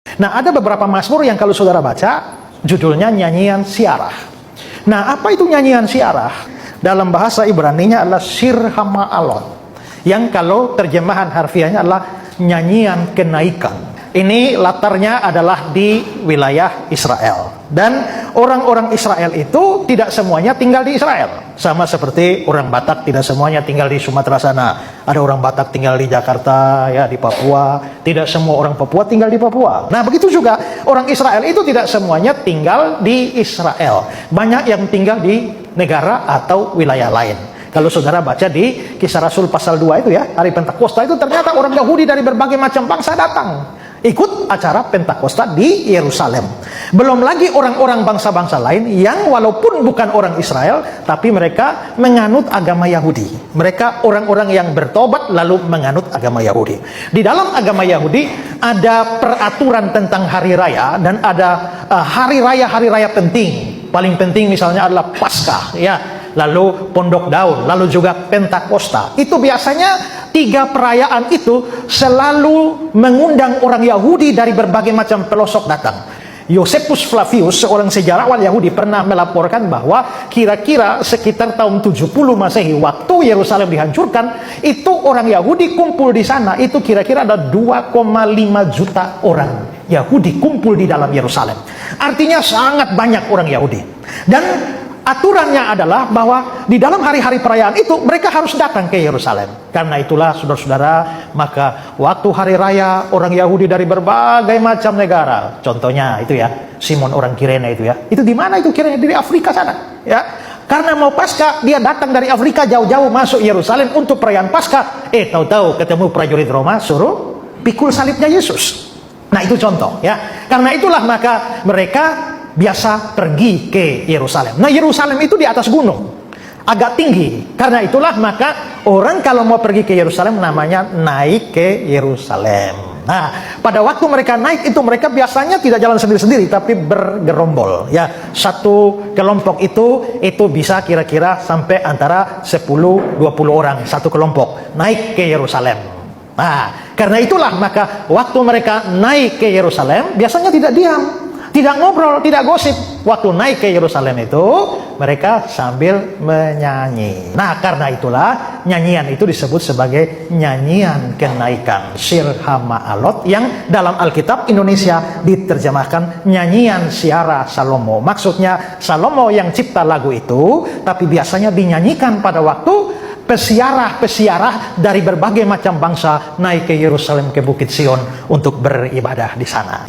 Nah, ada beberapa mazmur yang kalau saudara baca, judulnya nyanyian siarah. Nah, apa itu nyanyian siarah? Dalam bahasa Ibrani-nya adalah Shir Hama'alot, yang kalau terjemahan harfiahnya adalah nyanyian kenaikan. Ini latarnya adalah di wilayah Israel. Dan orang-orang Israel itu tidak semuanya tinggal di Israel. Sama seperti orang Batak tidak semuanya tinggal di Sumatera sana. Ada orang Batak tinggal di Jakarta, ya, di Papua. Tidak semua orang Papua tinggal di Papua. Nah, begitu juga orang Israel itu tidak semuanya tinggal di Israel. Banyak yang tinggal di negara atau wilayah lain. Kalau saudara baca di Kisah Rasul pasal 2 itu ya, hari Pentakosta itu ternyata orang Yahudi dari berbagai macam bangsa datang ikut acara Pentakosta di Yerusalem. Belum lagi orang-orang bangsa-bangsa lain yang walaupun bukan orang Israel, tapi mereka menganut agama Yahudi. Mereka orang-orang yang bertobat lalu menganut agama Yahudi. Di dalam agama Yahudi ada peraturan tentang hari raya, dan ada hari raya penting. Paling penting misalnya adalah Paskah, ya, lalu Pondok Daun, lalu juga Pentakosta. Itu biasanya 3 perayaan itu selalu mengundang orang Yahudi dari berbagai macam pelosok datang. Josephus Flavius, seorang sejarawan Yahudi, pernah melaporkan bahwa kira-kira sekitar tahun 70 Masehi, waktu Yerusalem dihancurkan, itu orang Yahudi kumpul di sana, itu kira-kira ada 2,5 juta orang Yahudi kumpul di dalam Yerusalem. Artinya sangat banyak orang Yahudi. Dan aturannya adalah bahwa di dalam hari-hari perayaan itu mereka harus datang ke Yerusalem. Karena itulah saudara-saudara, maka waktu hari raya orang Yahudi dari berbagai macam negara, contohnya itu ya, Simon orang Kirene itu ya, itu di mana itu Kirene? Dari Afrika sana ya. Karena mau Paskah, dia datang dari Afrika jauh-jauh masuk Yerusalem untuk perayaan Paskah. Tahu-tahu ketemu prajurit Roma, suruh pikul salibnya Yesus. Nah, itu contoh ya. Karena itulah maka mereka biasa pergi ke Yerusalem. Nah, Yerusalem itu di atas gunung, agak tinggi. Karena itulah maka orang kalau mau pergi ke Yerusalem namanya naik ke Yerusalem. Nah, pada waktu mereka naik itu mereka biasanya tidak jalan sendiri-sendiri, tapi bergerombol. Ya, satu kelompok itu bisa kira-kira sampai antara 10-20 orang satu kelompok naik ke Yerusalem. Nah, karena itulah maka waktu mereka naik ke Yerusalem biasanya tidak diam, tidak ngobrol, tidak gosip. Waktu naik ke Yerusalem itu mereka sambil menyanyi. Nah, karena itulah nyanyian itu disebut sebagai nyanyian kenaikan, Shir Hama'alot, yang dalam Alkitab Indonesia diterjemahkan nyanyian siarah Salomo. Maksudnya Salomo yang cipta lagu itu, tapi biasanya dinyanyikan pada waktu pesiarah-pesiarah dari berbagai macam bangsa naik ke Yerusalem, ke Bukit Sion untuk beribadah di sana.